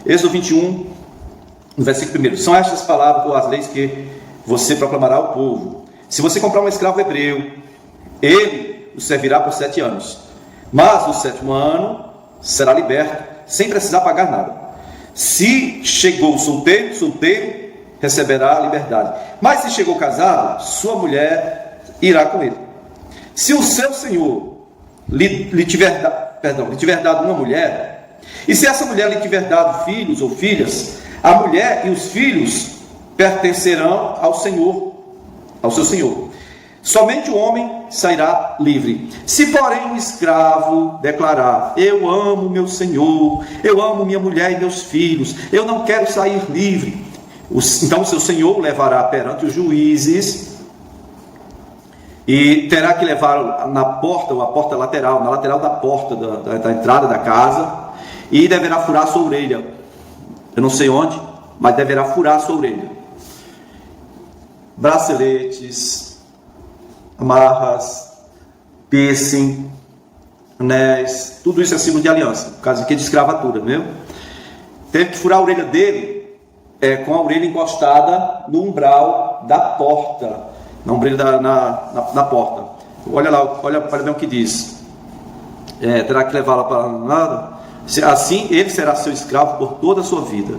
Êxodo 21, no versículo 1. São estas palavras ou as leis que você proclamará ao povo. Se você comprar um escravo hebreu, ele o servirá por 7 anos. Mas no 7º ano será liberto, sem precisar pagar nada. Se chegou solteiro receberá a liberdade. Mas se chegou casado, sua mulher irá com ele. Se o seu senhor lhe tiver dado uma mulher, e se essa mulher lhe tiver dado filhos ou filhas, a mulher e os filhos pertencerão ao seu senhor. Somente o homem sairá livre. Se porém um escravo declarar: eu amo meu senhor, eu amo minha mulher e meus filhos, eu não quero sair livre, então o seu senhor o levará perante os juízes e terá que levar na porta, ou a porta lateral, na lateral da porta da entrada da casa, e deverá furar a sua orelha. Eu não sei onde, mas deverá furar a sua orelha. Braceletes, amarras, piercing, anéis, tudo isso é símbolo de aliança, no caso aqui de escravatura, viu? Teve que furar a orelha dele com a orelha encostada no umbral da porta, na porta. Olha lá, olha bem o que diz. Terá que levá-la para nada. Assim ele será seu escravo por toda a sua vida.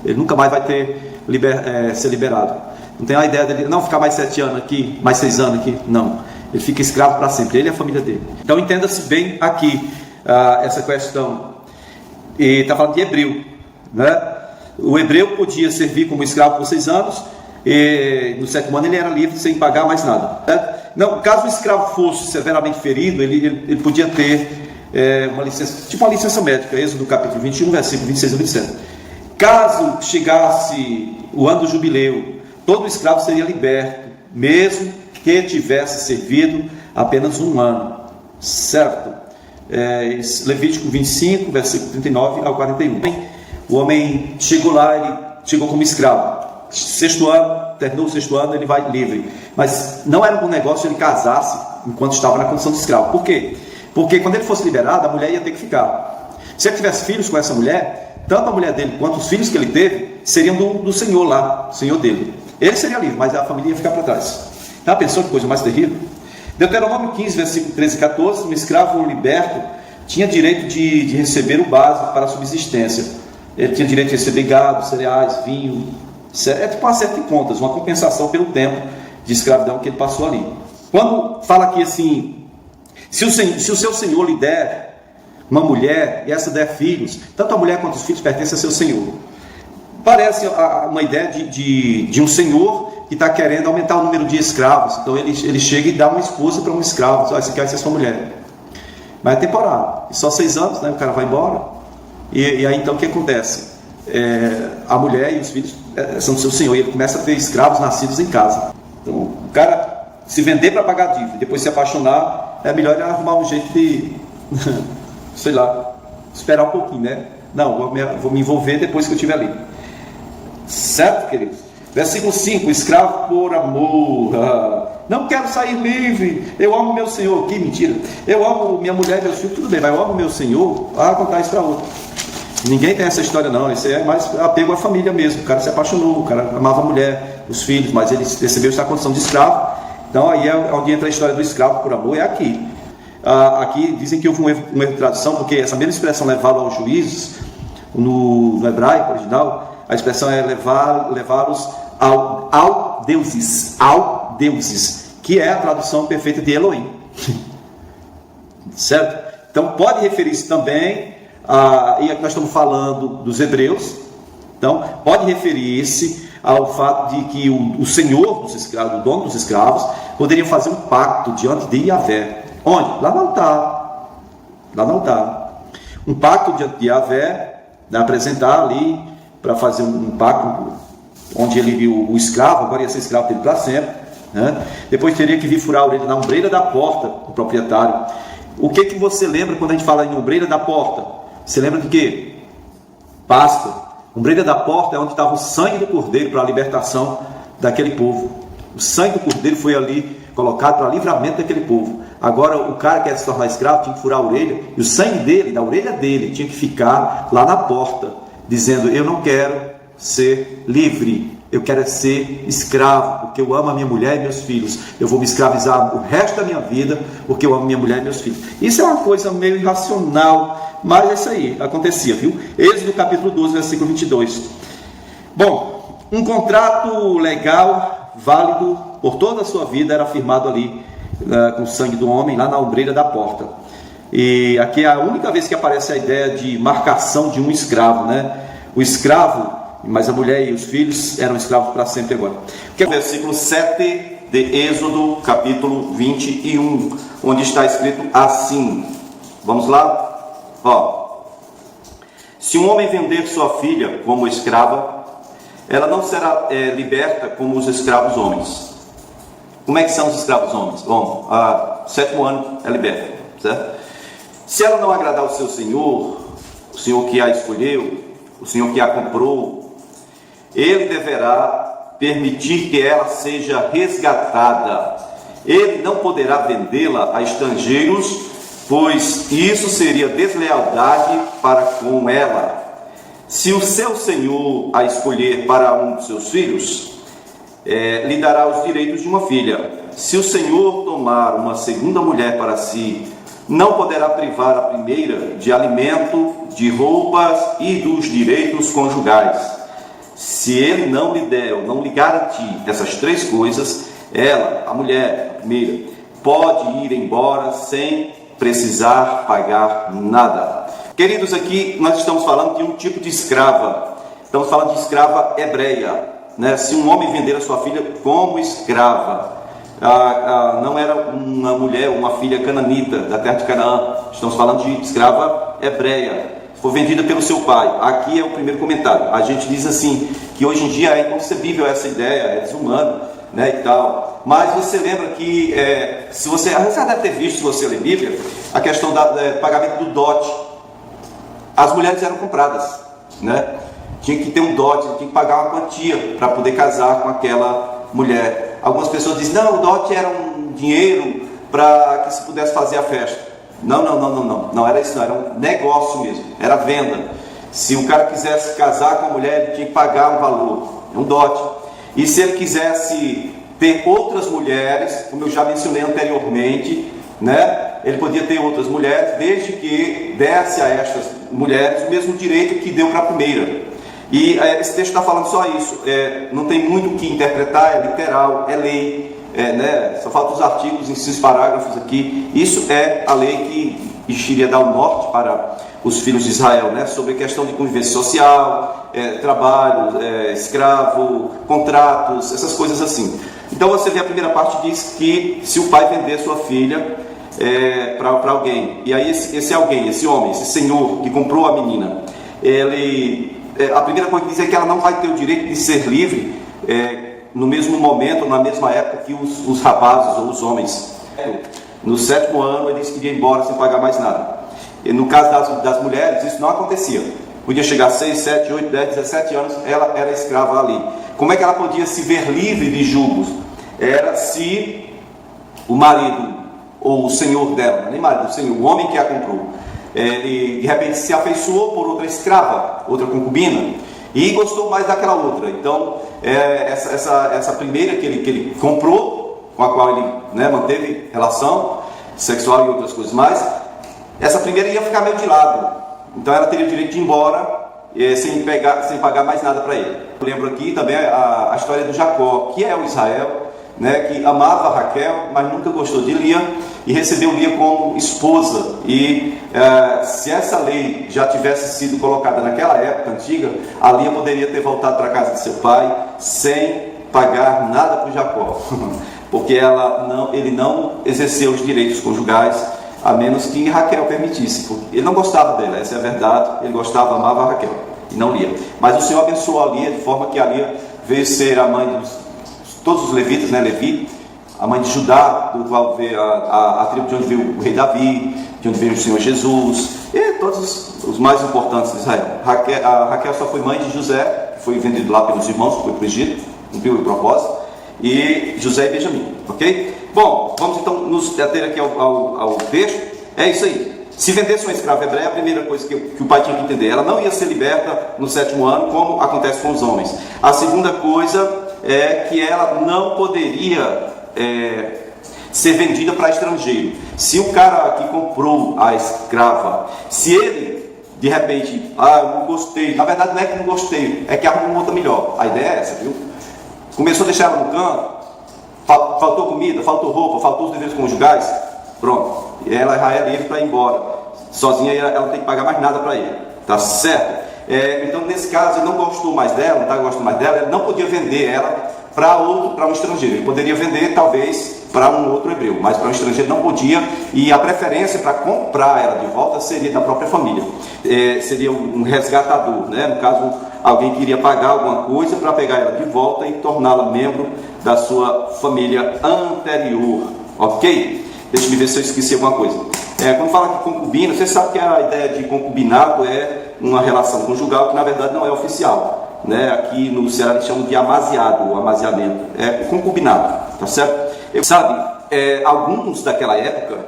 Ele nunca mais vai ser liberado. Não tem a ideia dele não ficar mais 7 anos aqui, mais 6 anos aqui. Não, ele fica escravo para sempre, ele e a família dele. Então entenda-se bem aqui essa questão. E está falando de hebreu, né? O hebreu podia servir como escravo por 6 anos, e no 7º ano ele era livre sem pagar mais nada, né? Não, caso o escravo fosse severamente ferido, ele podia ter uma licença, tipo uma licença médica. Êxodo capítulo 21, versículo 26 a 27. Caso chegasse o ano do jubileu, todo escravo seria liberto, mesmo que tivesse servido apenas 1 ano, certo? Levítico 25, versículo 39 ao 41. O homem chegou lá, ele chegou como escravo. 6º ano, terminou o 6º ano, ele vai livre. Mas não era um bom negócio ele casasse enquanto estava na condição de escravo. Por quê? Porque quando ele fosse liberado, a mulher ia ter que ficar. Se ele tivesse filhos com essa mulher, tanto a mulher dele quanto os filhos que ele teve seriam do senhor lá, senhor dele. Ele seria livre, mas a família ia ficar para trás. Já pensou que coisa mais terrível? Deuteronômio 15, versículo 13 e 14. Um escravo liberto tinha direito de receber o básico para a subsistência. Ele tinha direito de receber gado, cereais, vinho. É tipo um acerto de contas, uma compensação pelo tempo de escravidão que ele passou ali. Quando fala aqui assim: se o seu senhor lhe der uma mulher e essa der filhos, tanto a mulher quanto os filhos pertencem a seu senhor. Parece uma ideia de um senhor que está querendo aumentar o número de escravos. Então ele chega e dá uma esposa para um escravo. Esse aqui vai ser sua mulher. Mas é temporário, só 6 anos, né? O cara vai embora. E aí então o que acontece? A mulher e os filhos são do seu senhor, e ele começa a ter escravos nascidos em casa. Então o cara se vender para pagar dívida, depois se apaixonar, é melhor ele arrumar um jeito de sei lá, esperar um pouquinho, né? Não, vou me envolver depois que eu estiver ali. Certo, queridos? Versículo 5: escravo por amor. Não quero sair livre, eu amo meu senhor. Que mentira! Eu amo minha mulher e meus filhos, tudo bem, mas eu amo meu senhor. Contar isso para outro. Ninguém tem essa história, não. Isso é mais apego à família mesmo. O cara se apaixonou, o cara amava a mulher, os filhos, mas ele recebeu essa condição de escravo. Então aí é onde entra a história do escravo por amor, é aqui. Aqui dizem que houve um erro de tradução, porque essa mesma expressão levá-lo aos juízes, no hebraico original, a expressão é levá-los ao deuses, que é a tradução perfeita de Elohim. Certo? Então pode referir-se também, e aqui nós estamos falando dos hebreus, então pode referir-se ao fato de que o senhor dos escravos, o dono dos escravos, poderia fazer um pacto diante de Yahvé. Onde? Lá no altar. Um pacto diante de Yahvé, apresentar ali, para fazer um pacto, onde ele viu o escravo, agora ia ser escravo dele para sempre, né? Depois teria que vir furar a orelha na ombreira da porta do proprietário. O que você lembra quando a gente fala em ombreira da porta? Você lembra de quê? Páscoa. Ombreira da porta é onde estava o sangue do cordeiro para a libertação daquele povo. O sangue do cordeiro foi ali colocado para livramento daquele povo. Agora o cara que quer se tornar escravo tinha que furar a orelha, e o sangue dele, da orelha dele, tinha que ficar lá na porta. dizendo: eu não quero ser livre, eu quero ser escravo, porque eu amo a minha mulher e meus filhos. Eu vou me escravizar o resto da minha vida, porque eu amo minha mulher e meus filhos. Isso é uma coisa meio irracional, mas é isso aí, acontecia, viu? Êxodo capítulo 12, versículo 22. Bom, um contrato legal, válido por toda a sua vida, era firmado ali com o sangue do homem, lá na ombreira da porta. E aqui é a única vez que aparece a ideia de marcação de um escravo, né? O escravo, mas a mulher e os filhos eram escravos para sempre agora. Que é o versículo 7 de Êxodo, capítulo 21, onde está escrito assim. Vamos lá? Se um homem vender sua filha como escrava, ela não será liberta como os escravos homens. Como é que são os escravos homens? Bom, a 7º ano é liberta, certo? Se ela não agradar ao seu senhor, o senhor que a escolheu, o senhor que a comprou, ele deverá permitir que ela seja resgatada. Ele não poderá vendê-la a estrangeiros, pois isso seria deslealdade para com ela. Se o seu senhor a escolher para um de seus filhos, lhe dará os direitos de uma filha. Se o senhor tomar uma segunda mulher para si, não poderá privar a primeira de alimento, de roupas e dos direitos conjugais. Se ele não lhe der ou não lhe garantir essas 3 coisas, ela, a mulher, a primeira, pode ir embora sem precisar pagar nada. Queridos, aqui nós estamos falando de um tipo de escrava. Estamos falando de escrava hebreia, né? Se um homem vender a sua filha como escrava, não era uma mulher, uma filha cananita da terra de Canaã. Estamos falando de escrava hebreia. Foi vendida pelo seu pai. Aqui é o primeiro comentário. A gente diz assim, que hoje em dia é inconcebível essa ideia, é desumano, né, e tal. Mas você lembra que, você já deve ter visto, se você lê Bíblia, a questão do pagamento do dote. As mulheres eram compradas, né? Tinha que ter um dote, tinha que pagar uma quantia para poder casar com aquela mulher. Algumas pessoas dizem: não, o dote era um dinheiro para que se pudesse fazer a festa. Não era isso, não, era um negócio mesmo, era venda. Se o cara quisesse casar com a mulher, ele tinha que pagar um valor, um dote. E se ele quisesse ter outras mulheres, como eu já mencionei anteriormente, né, ele podia ter outras mulheres, desde que desse a estas mulheres o mesmo direito que deu para a primeira. E esse texto está falando só isso, não tem muito o que interpretar, é literal, é lei, né? Só faltam os artigos em 6 parágrafos aqui. Isso é a lei que iria dar o norte para os filhos de Israel, né? Sobre questão de convivência social, trabalho, escravo, contratos, essas coisas assim. Então você vê, a primeira parte diz que se o pai vender sua filha para alguém, e aí esse alguém, esse homem, esse senhor que comprou a menina, a primeira coisa que diz é que ela não vai ter o direito de ser livre no mesmo momento, na mesma época que os rapazes ou os homens. No 7º ano eles queriam ir embora sem pagar mais nada. E no caso das mulheres, isso não acontecia. Podia chegar a 6, 7, 8, 10, 17 anos, ela era escrava ali. Como é que ela podia se ver livre de julgos? Era se o marido ou o senhor dela, nem marido, o senhor, o homem que a comprou, ele de repente se afeiçoou por outra escrava, outra concubina, e gostou mais daquela outra. Então essa primeira que ele comprou, com a qual ele, né, manteve relação sexual e outras coisas mais, essa primeira ia ficar meio de lado. Então ela teria o direito de ir embora sem pagar mais nada para ele. Eu lembro aqui também a história do Jacó, que é o Israel, né, que amava Raquel, mas nunca gostou de Lia, e recebeu Lia como esposa. E se essa lei já tivesse sido colocada naquela época antiga, a Lia poderia ter voltado para a casa de seu pai sem pagar nada para o Jacó, porque ele não exerceu os direitos conjugais, a menos que Raquel permitisse, porque ele não gostava dela, essa é a verdade. Ele gostava, amava Raquel, e não Lia. Mas o Senhor abençoou a Lia, de forma que a Lia veio ser a mãe de todos os levitas, né? Levi, a mãe de Judá, do qual veio a tribo de onde veio o rei Davi, de onde veio o Senhor Jesus, e todos os mais importantes de Israel. A Raquel só foi mãe de José, que foi vendido lá pelos irmãos, foi para o Egito, cumpriu o propósito, e José e Benjamim, ok? Bom, vamos então nos deter aqui ao texto. É isso aí. Se vendesse uma escrava hebreia, a primeira coisa que o pai tinha que entender, ela não ia ser liberta no 7º ano, como acontece com os homens. A segunda coisa é que ela não poderia ser vendida para estrangeiro. Se o cara que comprou a escrava, se ele de repente, eu não gostei, na verdade não é que não gostei, é que arrumou uma outra melhor. A ideia é essa, viu? Começou a deixar ela no canto, faltou comida, faltou roupa, faltou os deveres conjugais, pronto. E ela já é livre para ir embora. Sozinha ela não tem que pagar mais nada para ele. Tá certo? Então nesse caso ele não gostou mais dela, não está gostando mais dela, ele não podia vender ela para um estrangeiro. Ele poderia vender talvez para um outro hebreu, mas para um estrangeiro não podia, e a preferência para comprar ela de volta seria da própria família. Seria um resgatador, né? No caso, alguém que iria pagar alguma coisa para pegar ela de volta e torná-la membro da sua família anterior. Ok? Deixa eu ver se eu esqueci alguma coisa. Quando fala que concubina, você sabe que a ideia de concubinato é uma relação conjugal que na verdade não é oficial, né? Aqui no Ceará eles chamam de amaziado, ou amaziamento. Concubinato, tá certo? Sabe, alguns daquela época,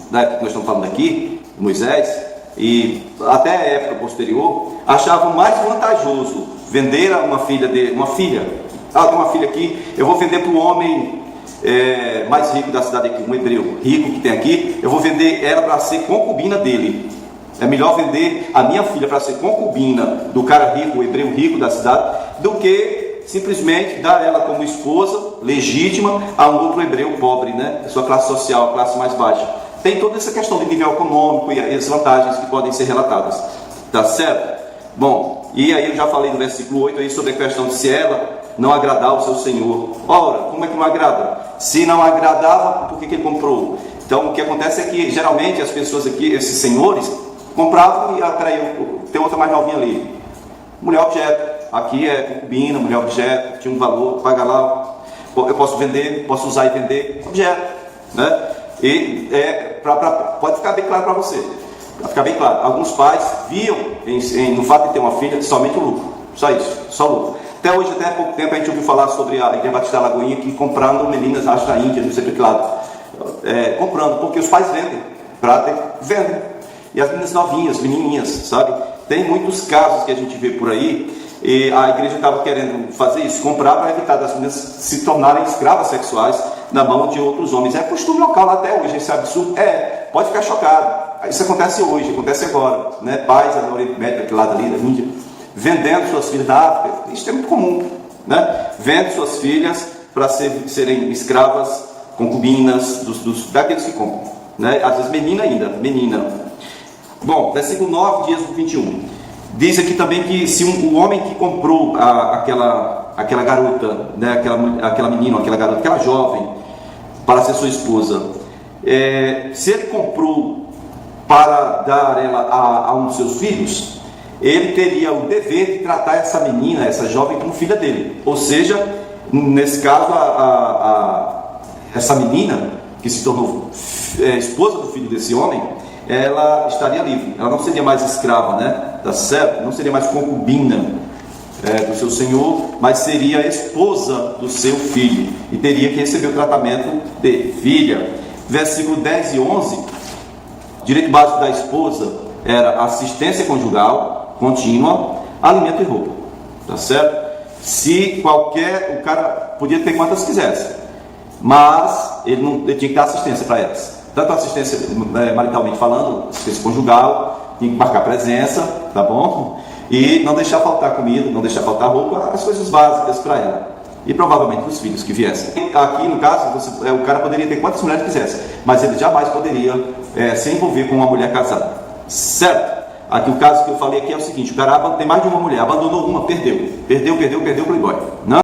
da época que nós estamos falando aqui, Moisés, e até a época posterior, achavam mais vantajoso vender uma filha dele, uma filha. Tem uma filha aqui, eu vou vender para o homem mais rico da cidade aqui, um hebreu rico que tem aqui, eu vou vender ela para ser concubina dele. É melhor vender a minha filha para ser concubina do cara rico, o hebreu rico da cidade, do que simplesmente dar ela como esposa legítima a um outro hebreu pobre, né? Sua classe social, classe mais baixa. Tem toda essa questão de nível econômico e as vantagens que podem ser relatadas. Tá certo? Bom, e aí eu já falei no versículo 8 aí sobre a questão de se ela não agradar o seu senhor. Ora, como é que não agrada? Se não agradava, por que ele comprou? Então o que acontece é que geralmente as pessoas aqui, esses senhores, compravam e tem outra mais novinha ali. Mulher objeto. Aqui é concubina, mulher objeto, tinha um valor, paga lá, eu posso vender, posso usar e vender, objeto, né? E pode ficar bem claro para você, para ficar bem claro, alguns pais viam no fato de ter uma filha somente o lucro, só isso, só lucro. Até hoje, até há pouco tempo, a gente ouviu falar sobre a Igreja Batista da Lagoinha, que comprando meninas, acho da Índia, não sei para que lado, comprando, porque os pais vendem, e as meninas novinhas, menininhas, sabe? Tem muitos casos que a gente vê por aí. E a igreja estava querendo fazer isso, comprar para evitar das meninas se tornarem escravas sexuais na mão de outros homens. É costume local até hoje, esse absurdo. Pode ficar chocado. Isso acontece hoje, acontece agora, né? Pais do Oriente Médio, daquele lado ali da Índia, vendendo suas filhas da África. Isso é muito comum, né? Vende suas filhas para serem escravas, concubinas daqueles que compram, né? Às vezes menina. Bom, versículo 9, dias 21. Diz aqui também que se o homem que comprou aquela garota, né, aquela menina, aquela garota, aquela jovem, para ser sua esposa, se ele comprou para dar ela a um dos seus filhos, ele teria o dever de tratar essa menina, essa jovem, como filha dele. Ou seja, nesse caso, essa menina, que se tornou esposa do filho desse homem, ela estaria livre, ela não seria mais escrava, né? Tá certo? Não seria mais concubina do seu senhor, mas seria esposa do seu filho e teria que receber o tratamento de filha. Versículo 10 e 11, direito básico da esposa era assistência conjugal contínua, alimento e roupa. Tá certo? O cara podia ter quantas quisesse, mas ele tinha que dar assistência para elas. Tanto assistência maritalmente falando, assistência conjugal, tem que marcar presença, tá bom? E não deixar faltar comida, não deixar faltar roupa, as coisas básicas para ela. E provavelmente os filhos que viessem. Aqui no caso, o cara poderia ter quantas mulheres quisesse, mas ele jamais poderia se envolver com uma mulher casada. Certo? Aqui o caso que eu falei aqui é o seguinte: o cara tem mais de uma mulher, abandonou uma, perdeu o playboy. Não?